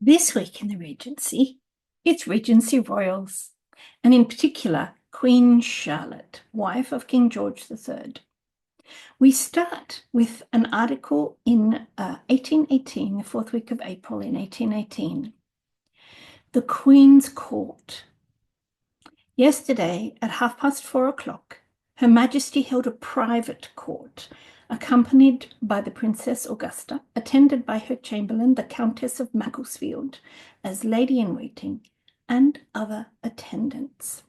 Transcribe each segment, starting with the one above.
This week in the Regency, it's Regency royals, and in particular, Queen Charlotte, wife of King George III. We start with an article in 1818, the fourth week of April in 1818. The Queen's Court. Yesterday, at 4:30, Her Majesty held a private court, accompanied by the Princess Augusta, attended by her Chamberlain, the Countess of Macclesfield, as lady-in-waiting, and other attendants.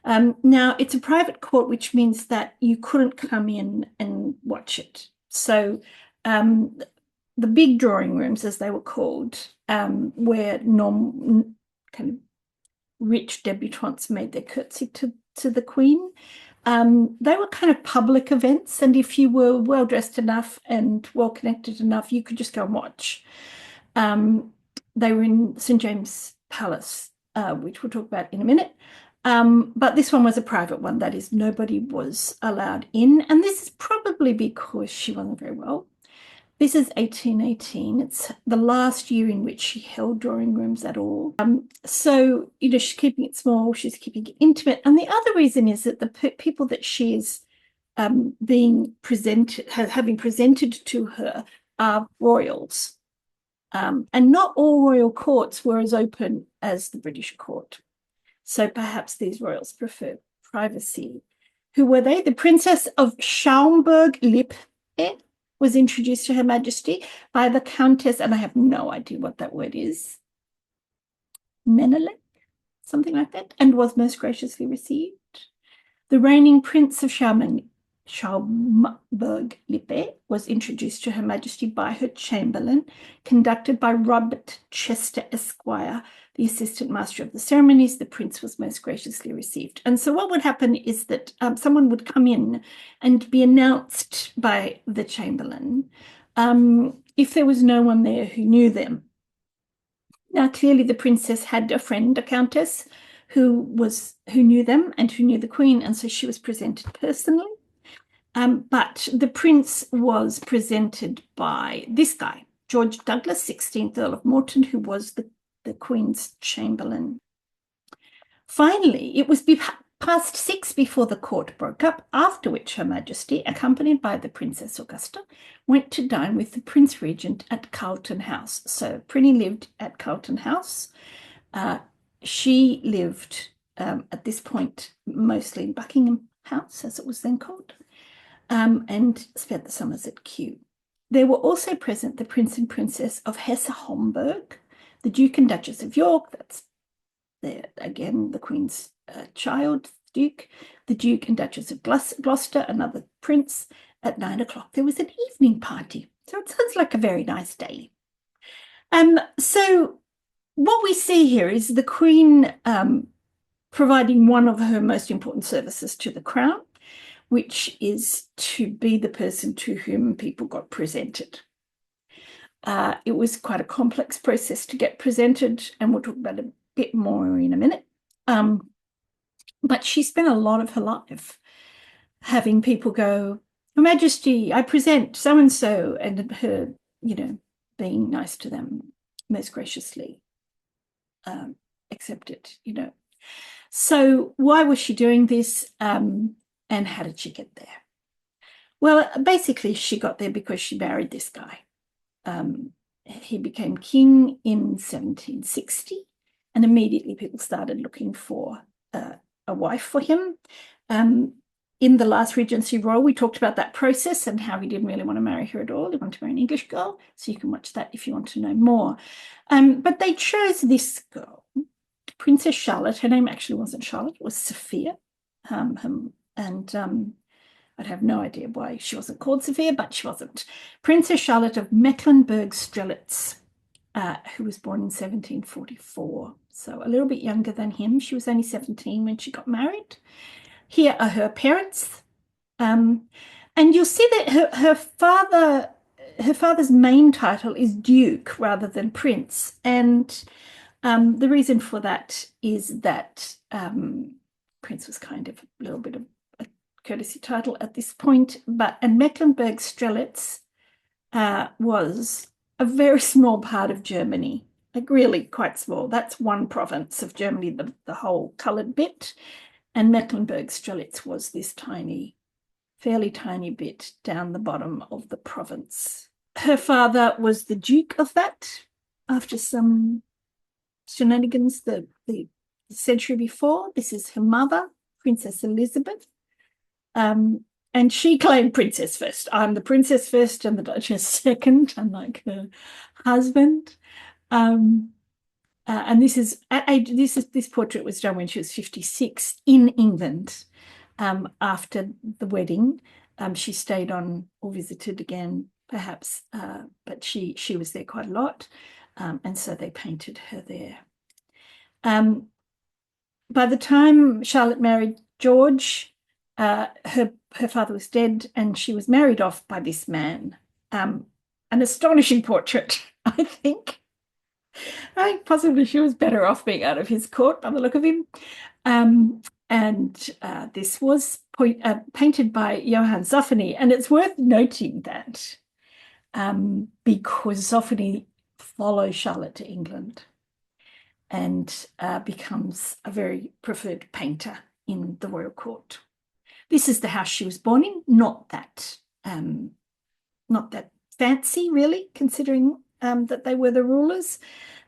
Now, it's a private court, which means that you couldn't come in and watch it. So the big drawing rooms, as they were called, where kind of rich debutantes made their curtsy to the Queen. They were kind of public events, and if you were well dressed enough and well connected enough, you could just go and watch. They were in St. James Palace, which we'll talk about in a minute. But this one was a private one, that is, nobody was allowed in, and this is probably because she wasn't very well. This is 1818. It's the last year in which she held drawing rooms at all. So, she's keeping it small, she's keeping it intimate. And the other reason is that the people that she is having presented to her are royals. And not all royal courts were as open as the British court. So perhaps these royals prefer privacy. Who were they? The Princess of Schaumburg-Lippe was introduced to Her Majesty by the Countess, and I have no idea what that word is, Menelik, something like that, and was most graciously received. The reigning Prince of Schaumburg-Lippe was introduced to Her Majesty by her Chamberlain, conducted by Robert Chester, Esquire, the Assistant Master of the Ceremonies. The Prince was most graciously received. And so what would happen is that someone would come in and be announced by the Chamberlain if there was no one there who knew them. Now, clearly the Princess had a friend, a Countess, who knew them and who knew the Queen, and so she was presented personally. But the Prince was presented by this guy, George Douglas, 16th Earl of Morton, who was the Queen's Chamberlain. Finally, it was past 6 before the court broke up, after which Her Majesty, accompanied by the Princess Augusta, went to dine with the Prince Regent at Carlton House. So Prinny lived at Carlton House. She lived, at this point, mostly in Buckingham House, as it was then called, and spent the summers at Kew. There were also present the Prince and Princess of Hesse-Homburg, the Duke and Duchess of York, that's again the Queen's child, Duke, the Duke and Duchess of Gloucester, another prince. At 9 o'clock, there was an evening party. So it sounds like a very nice day. So what we see here is the Queen providing one of her most important services to the Crown, which is to be the person to whom people got presented. It was quite a complex process to get presented, and we'll talk about it a bit more in a minute. But she spent a lot of her life having people go, Her Majesty, I present so-and-so, and her, being nice to them, most graciously accepted, So why was she doing this, and how did she get there? Well, basically, she got there because she married this guy. He became king in 1760, and immediately people started looking for a wife for him. In the last Regency Royal, we talked about that process and how he didn't really want to marry her at all. He wanted to marry an English girl, so you can watch that if you want to know more. But they chose this girl, Princess Charlotte. Her name actually wasn't Charlotte, it was Sophia. I'd have no idea why she wasn't called Sophia, but she wasn't. Princess Charlotte of Mecklenburg-Strelitz, who was born in 1744. So a little bit younger than him. She was only 17 when she got married. Here are her parents. And you'll see that her father's main title is Duke rather than Prince. And the reason for that is that Prince was kind of a little bit of a courtesy title at this point, and Mecklenburg-Strelitz was a very small part of Germany like really quite small. That's one province of Germany, the whole coloured bit. And Mecklenburg-Strelitz was this tiny, fairly tiny bit down the bottom of the province. Her father was the Duke of that after some shenanigans the century before. This is her mother, Princess Elizabeth. And she claimed princess first. I'm the princess first and the Duchess second, unlike her husband. And this portrait was done when she was 56 in England. After the wedding, she stayed on or visited again, perhaps, but she was there quite a lot, and so they painted her there. By the time Charlotte married George, her father was dead, and she was married off by this man. An astonishing portrait, I think. I think possibly she was better off being out of his court by the look of him. This was painted by Johann Zoffany, and it's worth noting that because Zoffany follows Charlotte to England and becomes a very preferred painter in the royal court. This is the house she was born in, not that fancy, really, considering that they were the rulers.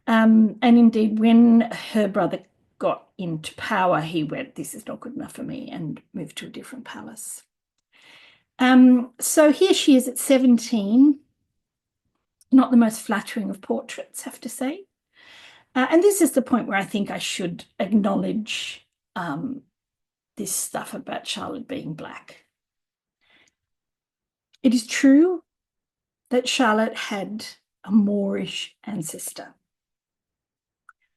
And indeed, when her brother got into power, he went, this is not good enough for me, and moved to a different palace. So here she is at 17, not the most flattering of portraits, I have to say. And this is the point where I think I should acknowledge this stuff about Charlotte being Black. It is true that Charlotte had a Moorish ancestor.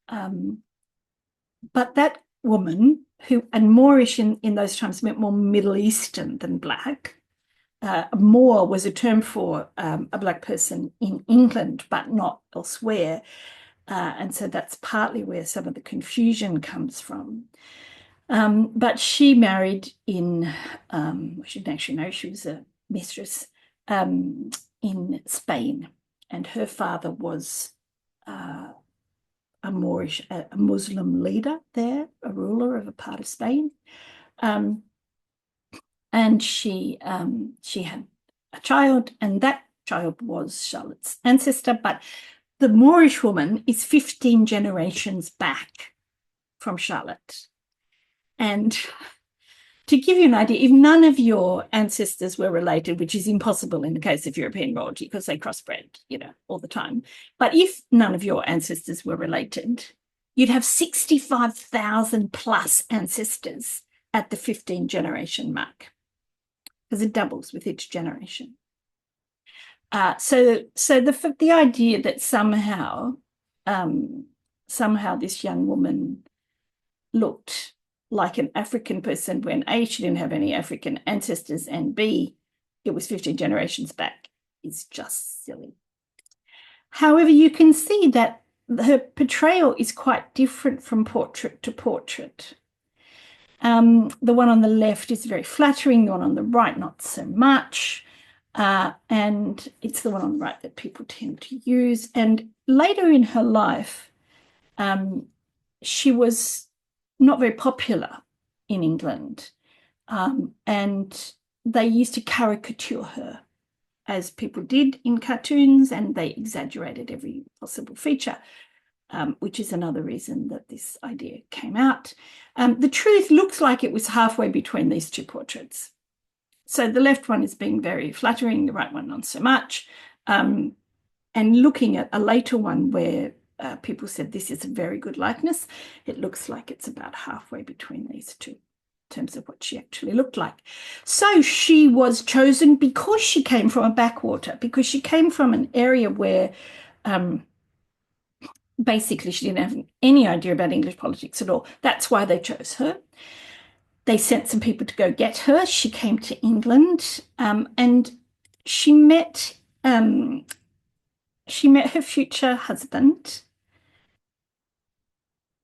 But that woman and Moorish in those times meant more Middle Eastern than Black. Moor was a term for a Black person in England, but not elsewhere. And so that's partly where some of the confusion comes from. But she married in, she didn't actually know, she was a mistress in Spain. And her father was a Muslim leader there, a ruler of a part of Spain. And she had a child, and that child was Charlotte's ancestor. But the Moorish woman is 15 generations back from Charlotte. And to give you an idea, if none of your ancestors were related, which is impossible in the case of European royalty because they crossbred, all the time. But if none of your ancestors were related, you'd have 65,000 plus ancestors at the 15 generation mark, because it doubles with each generation. So the idea that somehow this young woman looked like an African person when A, she didn't have any African ancestors, and B, it was 15 generations back, is just silly. However, you can see that her portrayal is quite different from portrait to portrait. The one on the left is very flattering, the one on the right not so much, and it's the one on the right that people tend to use. And later in her life, she was not very popular in England, and they used to caricature her, as people did in cartoons, and they exaggerated every possible feature, which is another reason that this idea came out. The truth looks like it was halfway between these two portraits. So the left one is being very flattering, the right one not so much. And looking at a later one where people said this is a very good likeness, it looks like it's about halfway between these two in terms of what she actually looked like. So she was chosen because she came from a backwater, because she came from an area where basically she didn't have any idea about English politics at all. That's why they chose her. They sent some people to go get her. She came to England, and she met her future husband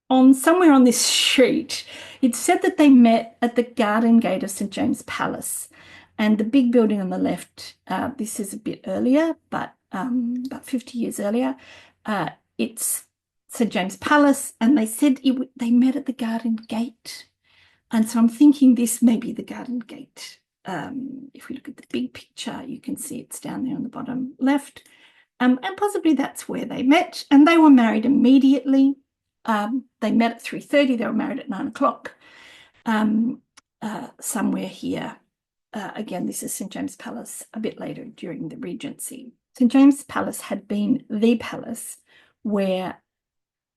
somewhere on this street. It's said that they met at the garden gate of St. James Palace, and the big building on the left, this is a bit earlier, but about 50 years earlier, it's St. James Palace, and they said they met at the Garden Gate. And so I'm thinking this may be the Garden Gate. If we look at the big picture, you can see it's down there on the bottom left. And possibly that's where they met. And they were married immediately. They met at 3:30. They were married at 9 o'clock. Somewhere here. Again, this is St. James Palace a bit later during the Regency. St. James Palace had been the palace where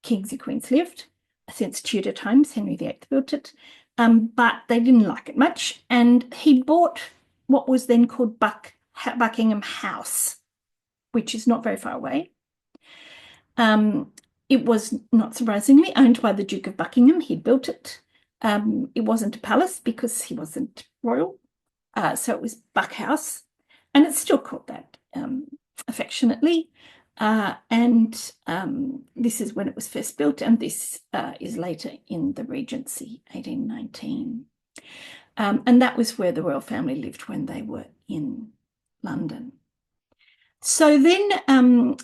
kings and queens lived since Tudor times. Henry VIII built it, but they didn't like it much. And he bought what was then called Buckingham House, which is not very far away. It was, not surprisingly, owned by the Duke of Buckingham. He built it. It wasn't a palace because he wasn't royal. So it was Buck House, and it's still called that affectionately. And this is when it was first built, and this is later in the Regency, 1819. And that was where the royal family lived when they were in London. So then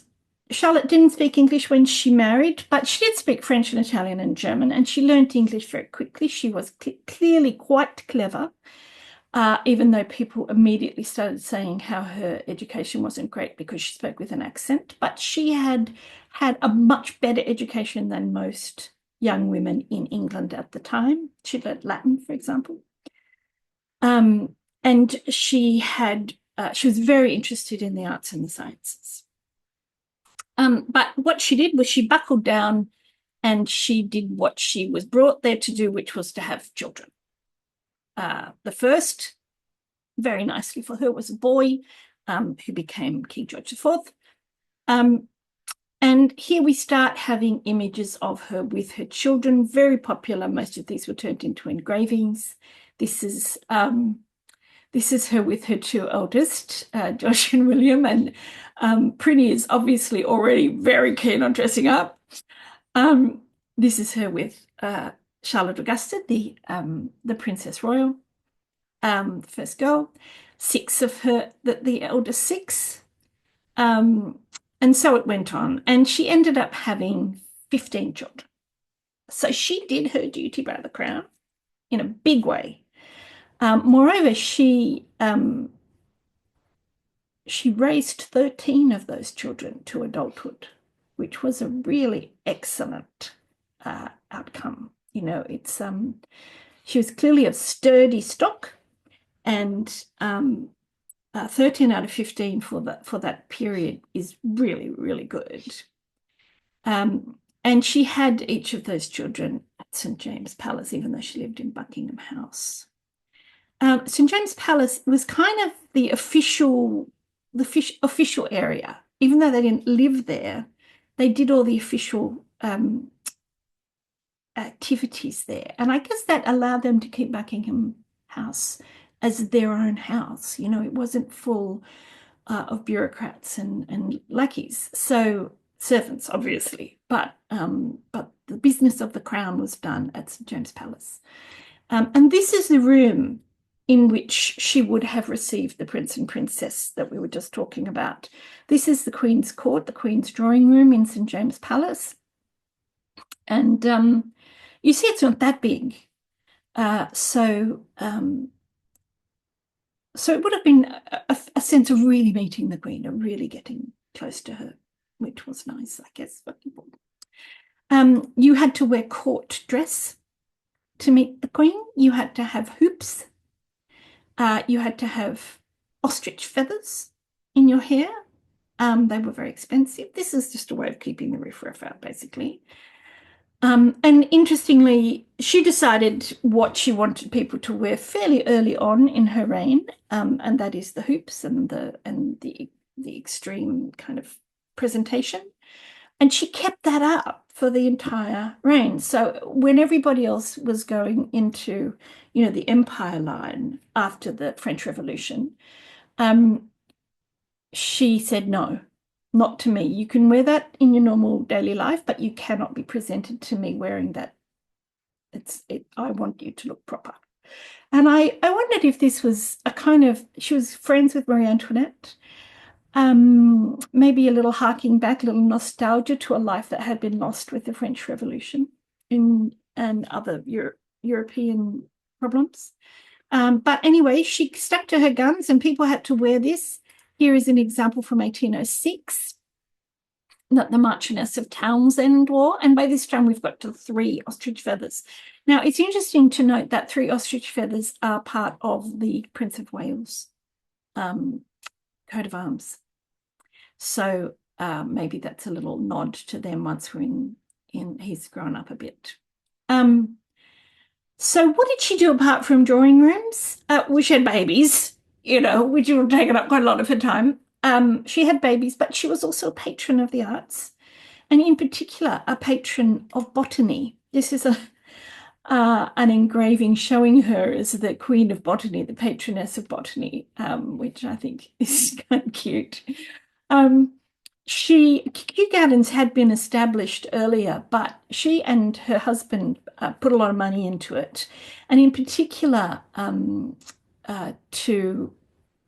Charlotte didn't speak English when she married, but she did speak French and Italian and German, and she learned English very quickly. She was clearly quite clever. Even though people immediately started saying how her education wasn't great because she spoke with an accent, but she had a much better education than most young women in England at the time. She learned Latin, for example. And she was very interested in the arts and the sciences. But what she did was she buckled down and she did what she was brought there to do, which was to have children. The first, very nicely for her, was a boy who became King George IV. And here we start having images of her with her children, very popular. Most of these were turned into engravings. This is her with her two eldest, Josh and William, and Prinny is obviously already very keen on dressing up. This is her with Charlotte Augusta, the Princess Royal, first girl. 6 of her, the eldest 6. And so it went on. And she ended up having 15 children. So she did her duty by the crown in a big way. Moreover, she raised 13 of those children to adulthood, which was a really excellent outcome. You know, it's she was clearly of sturdy stock, and 13 out of 15 for that period is really, really good. And she had each of those children at St. James Palace, even though she lived in Buckingham House. St. James Palace was kind of the official area. Even though they didn't live there, they did all the official activities there. And I guess that allowed them to keep Buckingham House as their own house. You know, it wasn't full of bureaucrats and lackeys. So servants, obviously, but the business of the crown was done at St. James Palace. And this is the room in which she would have received the prince and princess that we were just talking about. This is the Queen's Court, the Queen's drawing room in St. James Palace. And you see it's not that big. So it would have been a sense of really meeting the Queen, of really getting close to her, which was nice, I guess, for people. You had to wear court dress to meet the Queen. You had to have hoops. You had to have ostrich feathers in your hair. They were very expensive. This is just a way of keeping the riffraff out, basically. And interestingly, she decided what she wanted people to wear fairly early on in her reign, and that is the hoops and the extreme kind of presentation. And she kept that up for the entire reign. So when everybody else was going into, you know, the Empire line after the French Revolution, she said, no, not to me. You can wear that in your normal daily life, but you cannot be presented to me wearing that. I want you to look proper. And I wondered if this was a kind of, she was friends with Marie Antoinette. Maybe a little harking back, a little nostalgia to a life that had been lost with the French Revolution and other European problems. But anyway, she stuck to her guns and people had to wear this. Here is an example from 1806 that the Marchioness of Townsend wore. And by this time, we've got to 3 ostrich feathers. Now, it's interesting to note that 3 ostrich feathers are part of the Prince of Wales coat of arms. So maybe that's a little nod to them once we're in he's grown up a bit. So what did she do apart from drawing rooms? Well, she had babies, which would have taken up quite a lot of her time. She had babies, but she was also a patron of the arts, and in particular, a patron of botany. This is an engraving showing her as the queen of botany, the patroness of botany, which I think is kind of cute. Kew Gardens had been established earlier, but she and her husband put a lot of money into it, and in particular to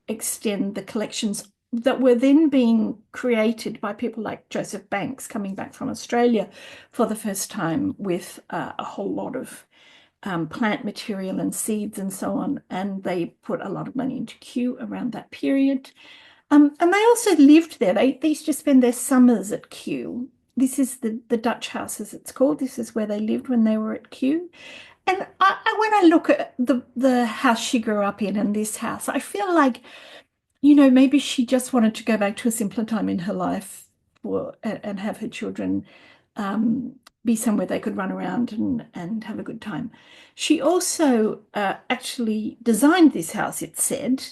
extend the collections that were then being created by people like Joseph Banks coming back from Australia for the first time with a whole lot of plant material and seeds and so on. And they put a lot of money into Kew around that period. And they also lived there. They used to spend their summers at Kew. This is the Dutch house, as it's called. This is where they lived when they were at Kew. And when I look at the house she grew up in and this house, I feel like, maybe she just wanted to go back to a simpler time in her life and have her children be somewhere they could run around and have a good time. She also actually designed this house, it said.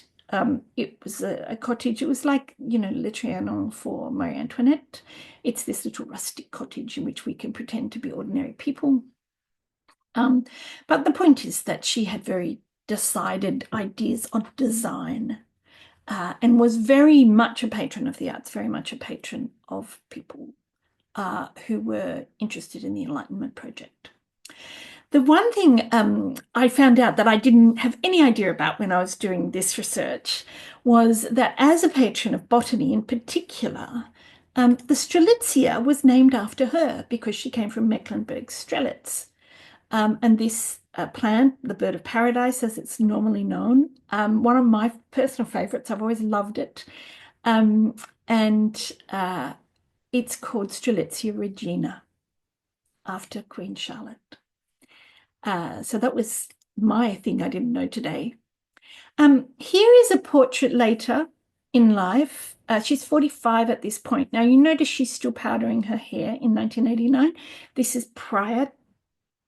It was a cottage. It was like, Le Trianon for Marie Antoinette. It's this little rustic cottage in which we can pretend to be ordinary people. But the point is that she had very decided ideas on design and was very much a patron of the arts, very much a patron of people who were interested in the Enlightenment project. The one thing I found out that I didn't have any idea about when I was doing this research was that as a patron of botany in particular, the Strelitzia was named after her because she came from Mecklenburg-Strelitz. And this plant, the bird of paradise, as it's normally known, one of my personal favorites. I've always loved it. And it's called Strelitzia regina after Queen Charlotte. So that was my thing I didn't know today. Here is a portrait later in life. She's 45 at this point. Now, you notice she's still powdering her hair in 1989. This is prior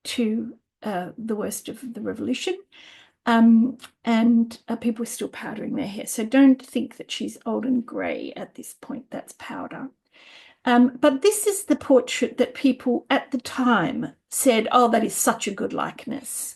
to the worst of the revolution. And people were still powdering their hair. So don't think that she's old and grey at this point. That's powder. But this is the portrait that people at the time said, oh, that is such a good likeness.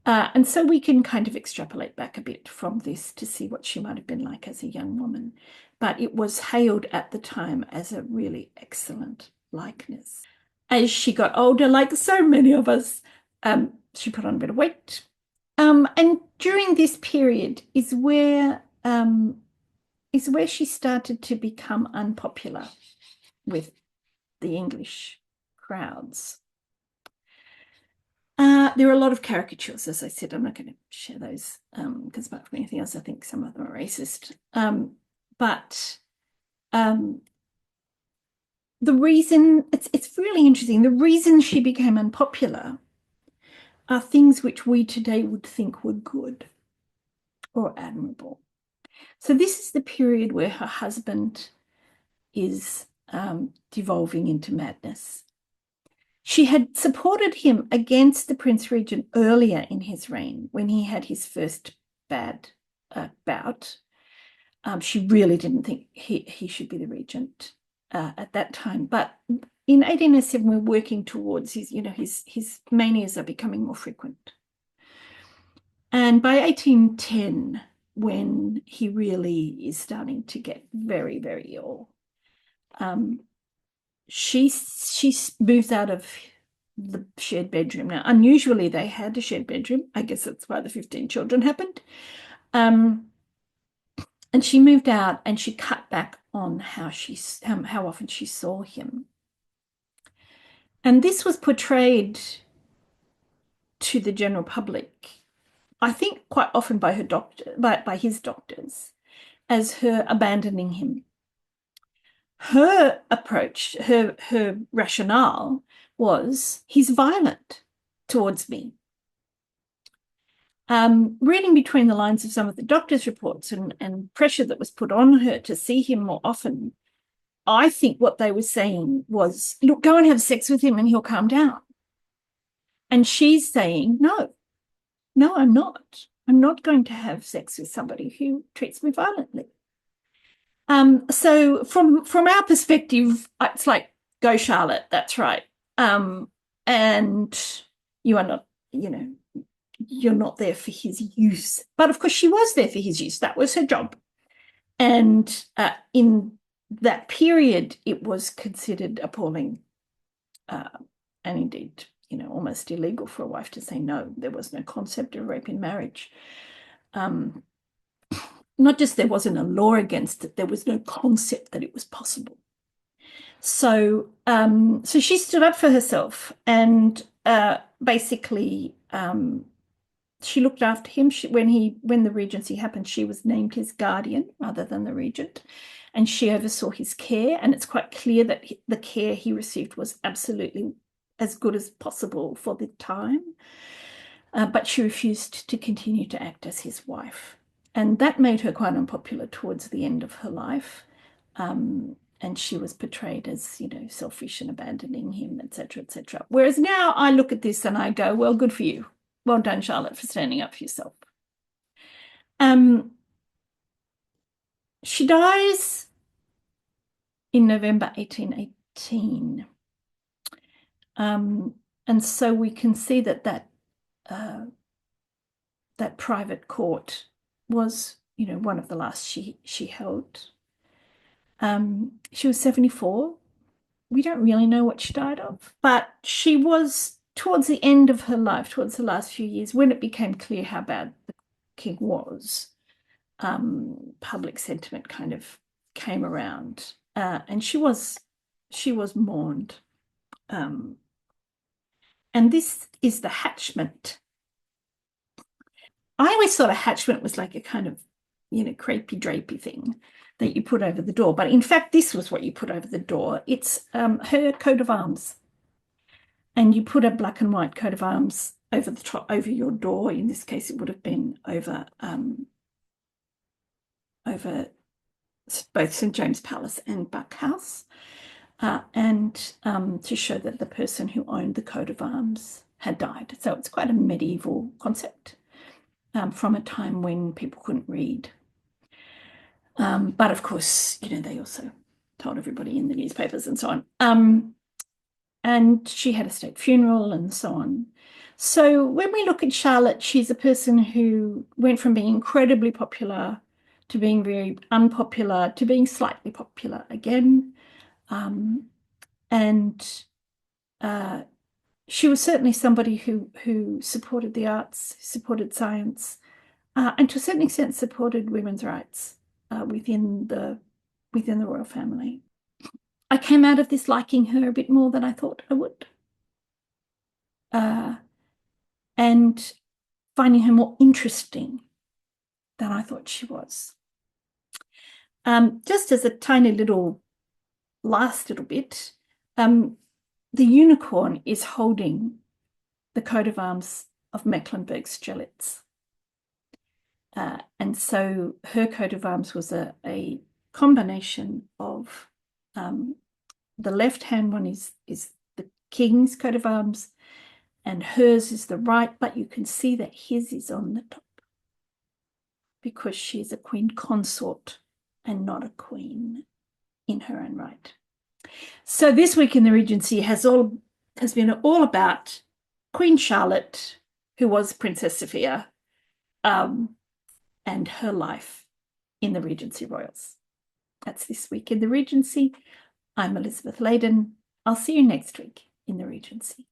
And so we can kind of extrapolate back a bit from this to see what she might have been like as a young woman. But it was hailed at the time as a really excellent likeness. As she got older, like so many of us, she put on a bit of weight. And during this period is where she started to become unpopular with the English crowds. There are a lot of caricatures, as I said. I'm not going to share those because apart from anything else, I think some of them are racist. But the reason, it's really interesting, the reason she became unpopular are things which we today would think were good or admirable. So this is the period where her husband is devolving into madness. She had supported him against the Prince Regent earlier in his reign when he had his first bad bout. She really didn't think he should be the regent at that time. But in 1807, we're working towards his manias are becoming more frequent. And by 1810, when he really is starting to get very, very ill, she moves out of the shared bedroom. Now, unusually, they had a shared bedroom. I guess that's why the 15 children happened. And she moved out and she cut back on how often she saw him. And this was portrayed to the general public, I think quite often by his doctors, as her abandoning him. Her approach, her rationale was, he's violent towards me. Reading between the lines of some of the doctor's reports and pressure that was put on her to see him more often, I think what they were saying was, look, go and have sex with him and he'll calm down. And she's saying, no, I'm not. I'm not going to have sex with somebody who treats me violently. So from our perspective, it's like, go Charlotte, that's right. And you are not, you're not there for his use. But of course, she was there for his use. That was her job. And in that period, it was considered appalling and indeed, almost illegal for a wife to say no. There was no concept of rape in marriage. Not just there wasn't a law against it, there was no concept that it was possible. So she stood up for herself and basically she looked after him. When the Regency happened, she was named his guardian rather than the regent, and she oversaw his care. And it's quite clear that the care he received was absolutely as good as possible for the time. But she refused to continue to act as his wife. And that made her quite unpopular towards the end of her life. And she was portrayed as, selfish and abandoning him, etc., etc. Whereas now I look at this and I go, well, good for you. Well done, Charlotte, for standing up for yourself. She dies in November 1818. And so we can see that private court was, one of the last she held. She was 74. We don't really know what she died of, but she was towards the end of her life, towards the last few years, when it became clear how bad the king was. Public sentiment kind of came around, and she was mourned. And this is the hatchment. I always thought a hatchment was like a kind of, crepey drapey thing that you put over the door. But in fact, this was what you put over the door. It's her coat of arms. And you put a black and white coat of arms over your door. In this case, it would have been over both St. James Palace and Buck House. And to show that the person who owned the coat of arms had died. So it's quite a medieval concept from a time when people couldn't read. But of course, they also told everybody in the newspapers and so on. And she had a state funeral and so on. So when we look at Charlotte, she's a person who went from being incredibly popular to being very unpopular to being slightly popular again. And she was certainly somebody who supported the arts, supported science, and to a certain extent supported women's rights within the royal family. I came out of this liking her a bit more than I thought I would, and finding her more interesting than I thought she was. Just as a tiny little last little bit, the unicorn is holding the coat of arms of Mecklenburg-Strelitz. And so her coat of arms was a combination of the left-hand one is the king's coat of arms, and hers is the right, but you can see that his is on the top because she's a queen consort and not a queen in her own right. So this week in the Regency has been all about Queen Charlotte, who was Princess Sophia, and her life in the Regency Royals. That's this week in the Regency. I'm Elizabeth Layden. I'll see you next week in the Regency.